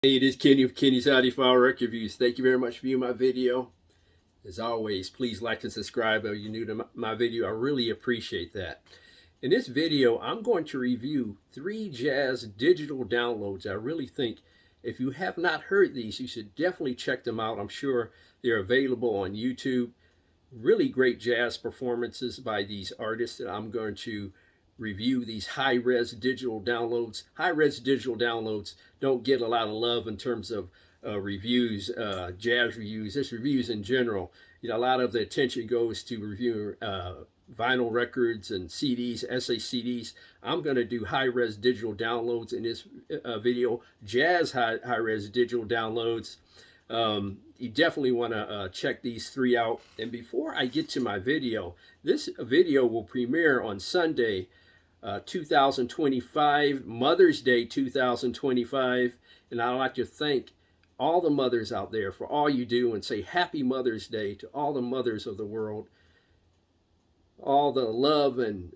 Hey, it is Kenny of Kenny's Audiophile Record Reviews. Thank you very much for viewing my video. As always, please like and subscribe if you're new to my video. I really appreciate that. In this video, I'm going to review 3 jazz digital downloads. I really think if you have not heard these, you should definitely check them out. I'm sure they're available on YouTube. Really great jazz performances by these artists that I'm going to review. These high-res digital downloads. High-res digital downloads don't get a lot of love in terms of reviews, jazz reviews, just reviews in general. You know, a lot of the attention goes to reviewing vinyl records and CDs, SACDs. I'm going to do high-res digital downloads in this video, jazz high-res digital downloads. You definitely want to check these 3 out. And before I get to my video, this video will premiere on Sunday, 2025, Mother's Day 2025. And I'd like to thank all the mothers out there for all you do and say Happy Mother's Day to all the mothers of the world. All the love and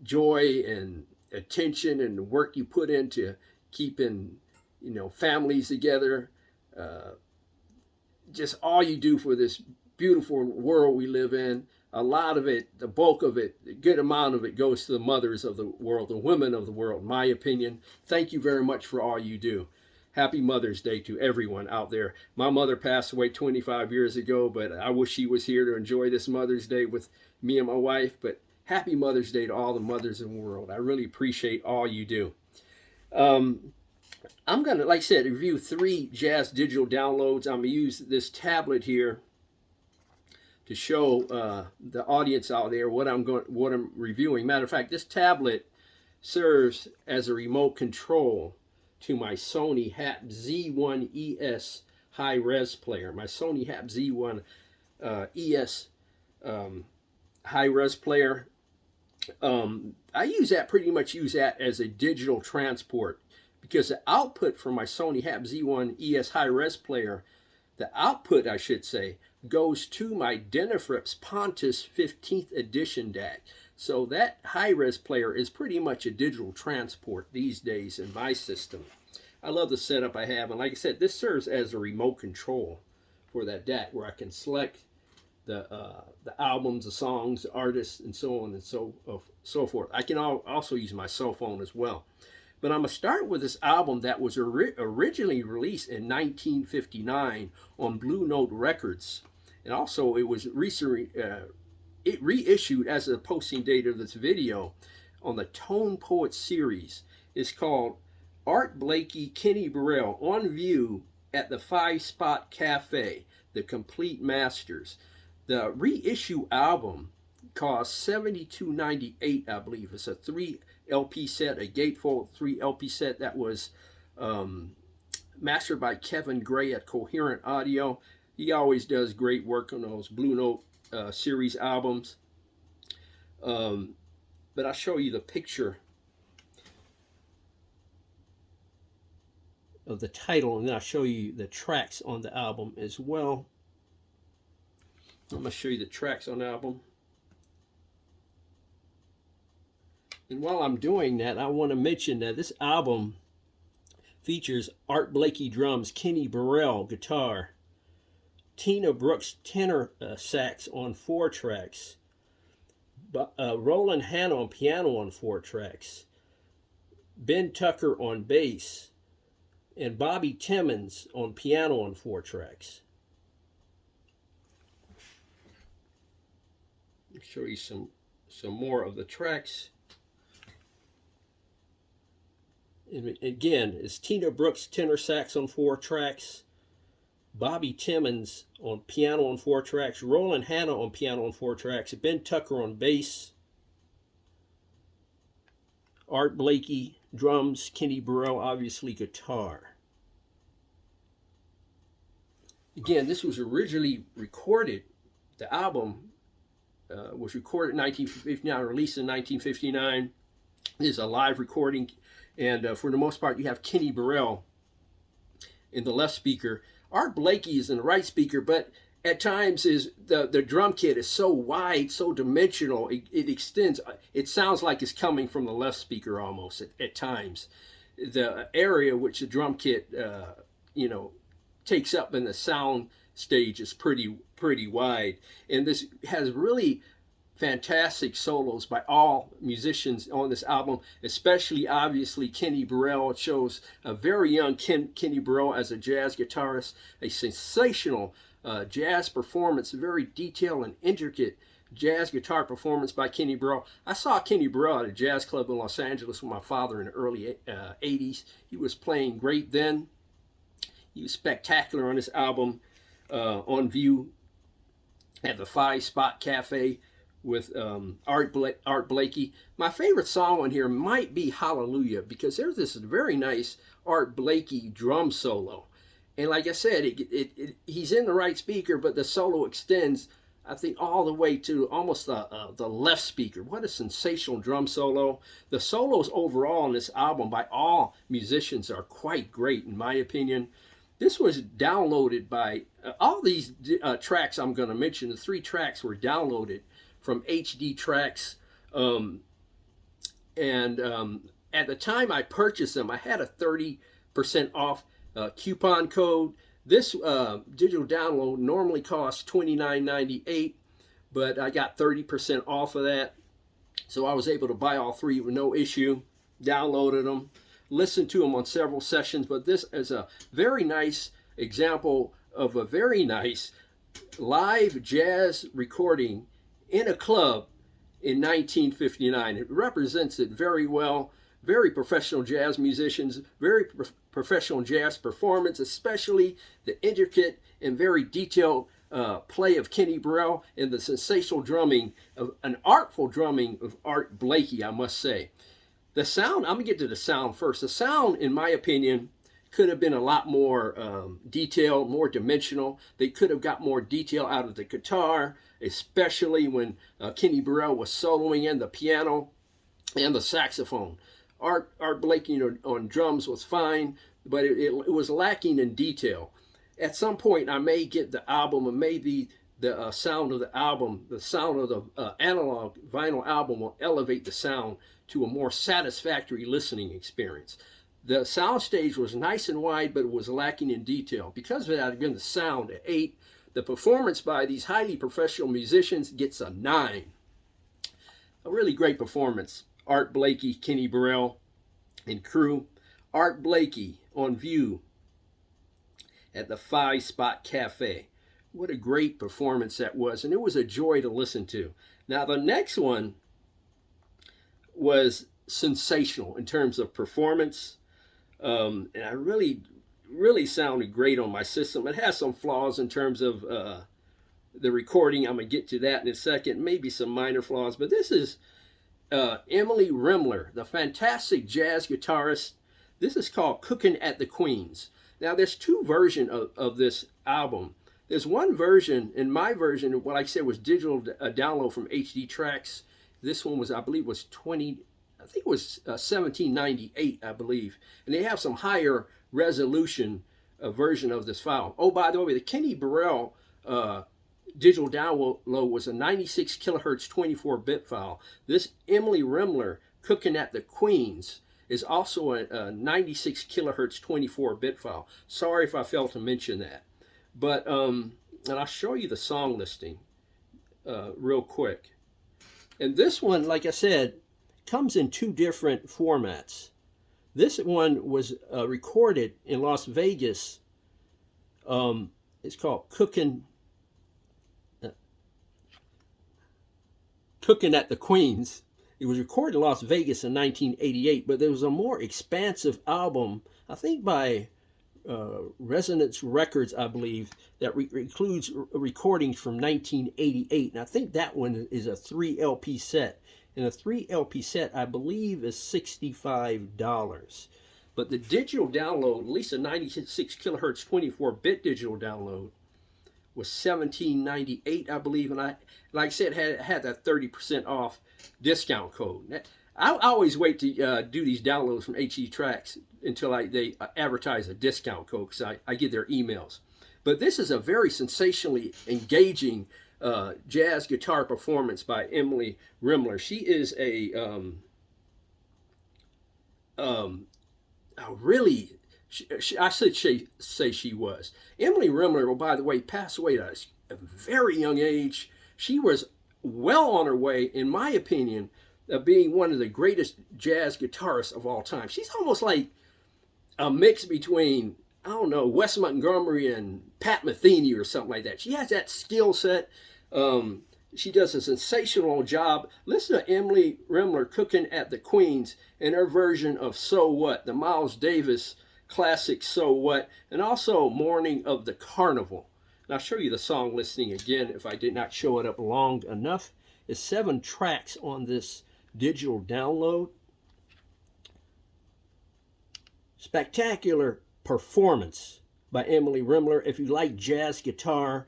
joy and attention and the work you put into keeping, you know, families together. Just all you do for this beautiful world we live in. A lot of it, the bulk of it, a good amount of it goes to the mothers of the world, the women of the world, in my opinion. Thank you very much for all you do. Happy Mother's Day to everyone out there. My mother passed away 25 years ago, but I wish she was here to enjoy this Mother's Day with me and my wife. But happy Mother's Day to all the mothers in the world. I really appreciate all you do. I'm going to, like I said, review 3 jazz digital downloads. I'm going to use this tablet here to show the audience out there what I'm reviewing. Matter of fact, this tablet serves as a remote control to my Sony Z1ES high-res player. My Sony Z1ES high-res player. I pretty much use that as a digital transport, because the output from my Sony Z1ES high-res player, the output, I should say, goes to my Denafrips Pontus 15th edition DAC. So that high-res player is pretty much a digital transport these days in my system. I love the setup I have, and like I said, this serves as a remote control for that DAC, where I can select the albums, the songs, the artists, and so on and so forth. I can also use my cell phone as well. But I'm going to start with this album that was originally released in 1959 on Blue Note Records. And also it was recently reissued as of the posting date of this video on the Tone Poet series. It's called Art Blakey, Kenny Burrell, on view at the 5-Spot Cafe, the Complete Masters. The reissue album cost $72.98, I believe. It's a 3 LP set, a gatefold 3 LP set that was mastered by Kevin Gray at Coherent Audio. He always does great work on those Blue Note series albums. But I'll show you the picture of the title, and then I'll show you the tracks on the album as well. I'm going to show you the tracks on the album. And while I'm doing that, I want to mention that this album features Art Blakey drums, Kenny Burrell guitar, Tina Brooks tenor sax on 4 tracks, Roland Hana on piano on 4 tracks, Ben Tucker on bass, and Bobby Timmons on piano on 4 tracks. I'll show you some more of the tracks. And again, it's Tina Brooks tenor sax on 4 tracks, Bobby Timmons on piano on 4 tracks, Roland Hana on piano on 4 tracks, Ben Tucker on bass, Art Blakey drums, Kenny Burrell obviously guitar. Again, this was originally recorded, the album was recorded in 1959, released in 1959. This is a live recording. And for the most part, you have Kenny Burrell in the left speaker. Art Blakey is in the right speaker, but at times the drum kit is so wide, so dimensional, it extends. It sounds like it's coming from the left speaker almost at times. the area which the drum kit, you know, takes up in the sound stage is pretty wide. And this has really fantastic solos by all musicians on this album, especially obviously Kenny Burrell. It shows a very young Kenny Burrell as a jazz guitarist, a sensational jazz performance, very detailed and intricate jazz guitar performance by Kenny Burrell. I saw Kenny Burrell at a jazz club in Los Angeles with my father in the early 80s. He was playing great then. He was spectacular on this album, on view at the 5 Spot Cafe with Art Blakey. My favorite song on here might be Hallelujah, because there's this very nice Art Blakey drum solo. And like I said, he's in the right speaker, but the solo extends, I think, all the way to almost the left speaker. What a sensational drum solo. The solos overall on this album by all musicians are quite great, in my opinion. This was downloaded by, all these tracks I'm going to mention, the 3 tracks were downloaded from HD Tracks. At the time I purchased them, I had a 30% off coupon code. This digital download normally costs $29.98, but I got 30% off of that. So I was able to buy all 3 with no issue, downloaded them, listened to them on several sessions. But this is a very nice example of a very nice live jazz recording in a club in 1959. It represents it very well. Very professional jazz musicians, very professional jazz performance, especially the intricate and very detailed play of Kenny Burrell and the sensational drumming, of an artful drumming of Art Blakey, I must say. The sound, I'm going to get to the sound first. The sound, in my opinion, could have been a lot more detailed, more dimensional. They could have got more detail out of the guitar, especially when Kenny Burrell was soloing in the piano and the saxophone. Art Blakey on drums was fine, but it was lacking in detail. At some point, I may get the album, and maybe the sound of the album, the sound of the analog vinyl album will elevate the sound to a more satisfactory listening experience. The sound stage was nice and wide, but it was lacking in detail. Because of that, again, the sound at 8. The performance by these highly professional musicians gets a 9. A really great performance. Art Blakey, Kenny Burrell, and crew. Art Blakey on view at the 5 Spot Cafe. What a great performance that was, and it was a joy to listen to. Now, the next one was sensational in terms of performance. And I really sounded great on my system. It has some flaws in terms of the recording. I'm going to get to that in a second. Maybe some minor flaws. But this is Emily Remler, the fantastic jazz guitarist. This is called Cooking at the Queen's. Now, there's 2 versions of this album. There's one version, and my version, what I said was digital download from HD Tracks. This one was, I believe, was $17.98, I believe. And they have some higher resolution version of this file. Oh, by the way, the Kenny Burrell digital download was a 96 kilohertz 24-bit file. This Emily Remler, Cooking at the Queen's, is also a 96 kilohertz 24-bit file. Sorry if I failed to mention that. But, and I'll show you the song listing real quick. And this one, like I said, comes in 2 different formats. This one was recorded in Las Vegas. It's called Cooking at the Queen's. It was recorded in Las Vegas in 1988, but there was a more expansive album, I think by Resonance Records, I believe, that includes recordings from 1988. And I think that one is a 3 LP set. And a 3 LP set, I believe, is $65. But the digital download, at least a 96 kilohertz 24-bit digital download, was $17.98, I believe. And I, like I said, had that 30% off discount code. I always wait to do these downloads from HD Tracks until they advertise a discount code, because I get their emails. But this is a very sensationally engaging jazz guitar performance by Emily Remler. She is a really, I should say she was. Emily Remler, oh, by the way, passed away at a very young age. She was well on her way, in my opinion, of being one of the greatest jazz guitarists of all time. She's almost like a mix between, I don't know, Wes Montgomery and Pat Metheny or something like that. She has that skill set. She does a sensational job. Listen to Emily Remler cooking at the Queens in her version of So What, the Miles Davis classic So What, and also Morning of the Carnival. And I'll show you the song listing again if I did not show it up long enough. It's 7 tracks on this digital download. Spectacular performance by Emily Remler. If you like jazz guitar,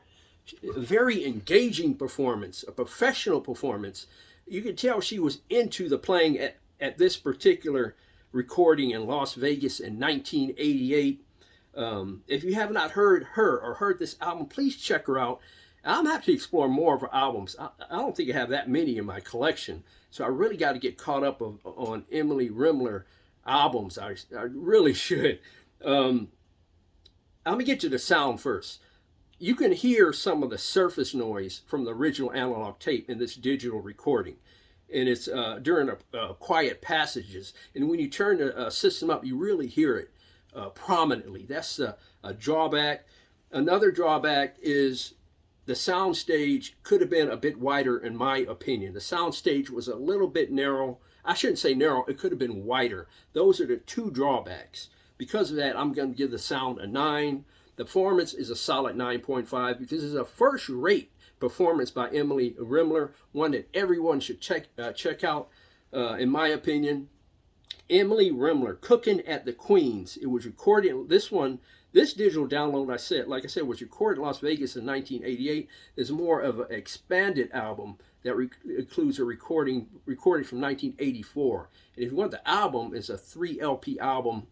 a very engaging performance, a professional performance. You can tell she was into the playing at this particular recording in Las Vegas in 1988. If you have not heard her or heard this album, please check her out. I'm happy to explore more of her albums. I don't think I have that many in my collection, so I really got to get caught up on Emily Remler albums. I really should. I'm gonna get to the sound first. You can hear some of the surface noise from the original analog tape in this digital recording, and it's during quiet passages. And when you turn the system up, you really hear it prominently. That's a drawback. Another drawback is the sound stage could have been a bit wider, in my opinion. The sound stage was a little bit narrow. I shouldn't say narrow, it could have been wider. Those are the 2 drawbacks. Because of that, I'm going to give the sound a 9. The performance is a solid 9.5 because it's a first-rate performance by Emily Remler, one that everyone should check out, in my opinion. Emily Remler, Cooking at the Queens. It was recorded, this digital download, like I said, was recorded in Las Vegas in 1988. Is more of an expanded album that includes a recorded from 1984. And if you want the album, it's a 3 LP album.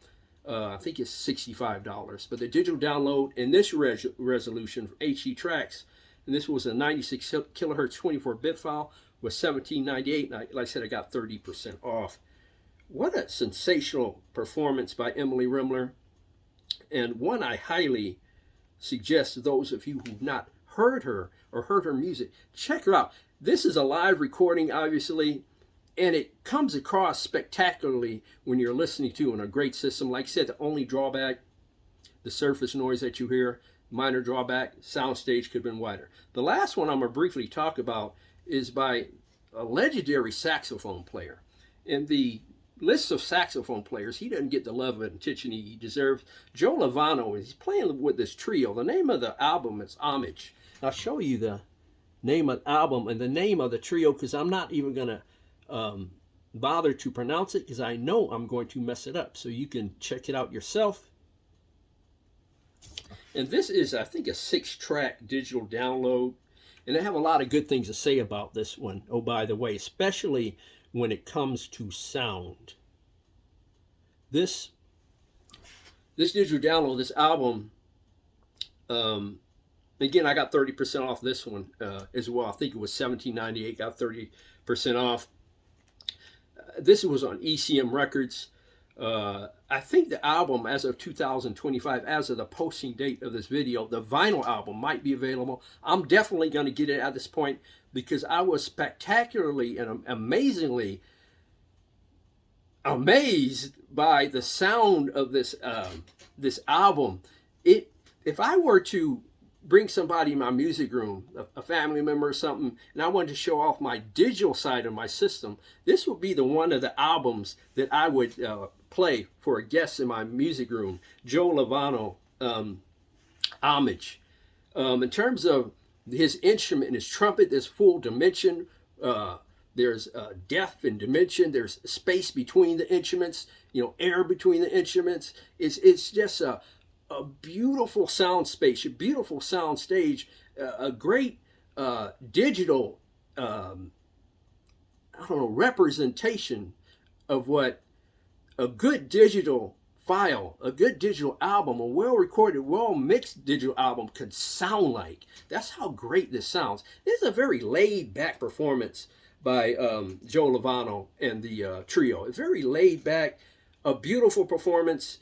I think it's $65. But the digital download in this resolution for HD tracks, and this was a 96 kilohertz 24-bit file, was $17.98. And like I said, I got 30% off. What a sensational performance by Emily Remler, and one I highly suggest to those of you who've not heard her or heard her music, check her out. This is a live recording, obviously, and it comes across spectacularly when you're listening to on a great system. Like I said, the only drawback, the surface noise that you hear. Minor drawback, soundstage could have been wider. The last one I'm going to briefly talk about is by a legendary saxophone player. In the list of saxophone players, he doesn't get the love and attention he deserves. Joe Lovano, he's playing with this trio. The name of the album is Homage. I'll show you the name of the album and the name of the trio because I'm not even going to bother to pronounce it because I know I'm going to mess it up. So you can check it out yourself. And this is, I think, a 6-track digital download. And I have a lot of good things to say about this one. Oh, by the way, especially when it comes to sound. This digital download, this album, again, I got 30% off this one as well. I think it was $17.98, got 30% off. This was on ECM Records. I think the album, as of 2025, as of the posting date of this video, the vinyl album might be available. I'm definitely going to get it at this point because I was spectacularly and amazingly amazed by the sound of this this album. If I were to bring somebody in my music room, a family member or something, and I wanted to show off my digital side of my system, this would be the one of the albums that I would play for a guest in my music room. Joe Lovano, Homage. In terms of his instrument, his trumpet, there's full dimension. There's depth and dimension. There's space between the instruments. Air between the instruments. It's just a beautiful sound space, a beautiful sound stage, a great digital, representation of what a good digital file, a good digital album, a well-recorded, well-mixed digital album could sound like. That's how great this sounds. This is a very laid-back performance by Joe Lovano and the trio. It's very laid-back, a beautiful performance.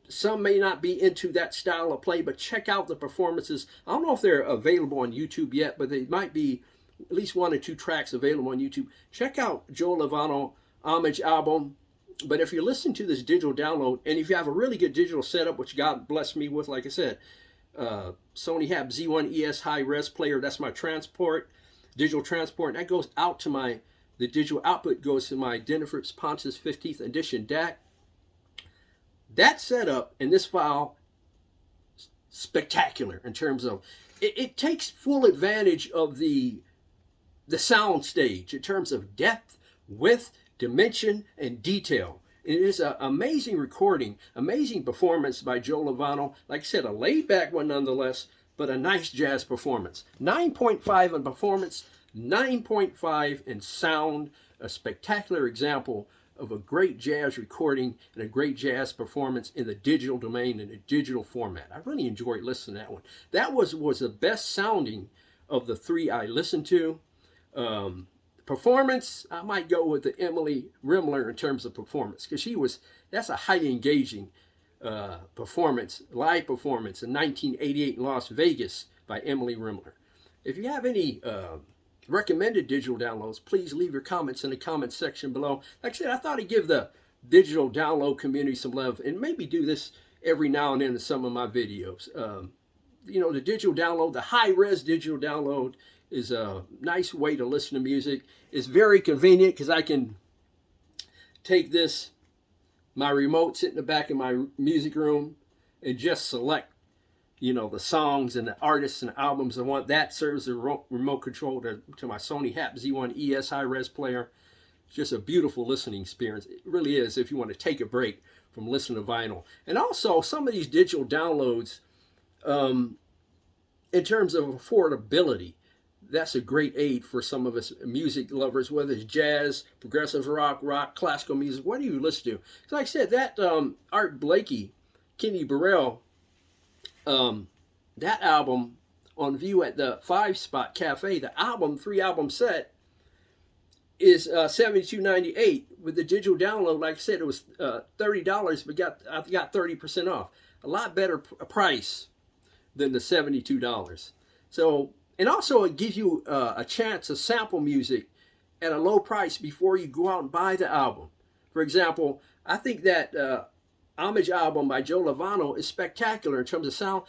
Some may not be into that style of play, but check out the performances. I don't know if they're available on YouTube yet, but they might be at least 1 or 2 tracks available on YouTube. Check out Joe Lovano Homage album. But if you're listening to this digital download, and if you have a really good digital setup, which God blessed me with, like I said, Sony Z1-ES high-res player, that's my transport, digital transport, and that goes out to the digital output goes to my Denafrips Pontus 15th edition DAC. That setup in this file, spectacular in terms of, it takes full advantage of the sound stage in terms of depth, width, dimension, and detail. It is an amazing recording, amazing performance by Joe Lovano. Like I said, a laid-back one nonetheless, but a nice jazz performance. 9.5 in performance, 9.5 in sound, a spectacular example of a great jazz recording and a great jazz performance in the digital domain, in a digital format. I really enjoyed listening to that one. That was the best sounding of the 3 I listened to. Performance, I might go with the Emily Remler in terms of performance, because that's a highly engaging performance, live performance in 1988 in Las Vegas by Emily Remler. If you have any recommended digital downloads, please leave your comments in the comments section below. Like I said, I thought I'd give the digital download community some love and maybe do this every now and then in some of my videos. You know, the digital download, the high-res digital download is a nice way to listen to music. It's very convenient because I can take this, my remote, sit in the back of my music room and just select, you know, the songs and the artists and the albums I want. That serves as a remote control to my Sony Z1-ES high-res player. It's just a beautiful listening experience. It really is, if you want to take a break from listening to vinyl. And also, some of these digital downloads, in terms of affordability, that's a great aid for some of us music lovers, whether it's jazz, progressive rock, classical music. What do you listen to? Like I said, that Art Blakey, Kenny Burrell, that album on view at the 5 Spot Cafe, the album, 3-album set, is $72.98. With the digital download, like I said, it was $30, but I got 30% off. A lot better price than the $72. So, and also it gives you a chance to sample music at a low price before you go out and buy the album. For example, I think that Homage album by Joe Lovano is spectacular in terms of sound.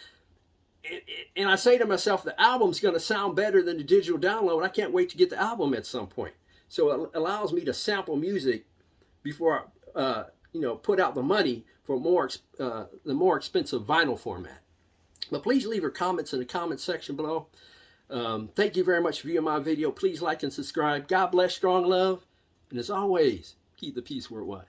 And I say to myself, the album's going to sound better than the digital download. I can't wait to get the album at some point. So it allows me to sample music before I put out the money for the more expensive vinyl format. But please leave your comments in the comment section below. Thank you very much for viewing my video. Please like and subscribe. God bless, strong love. And as always, keep the peace worldwide.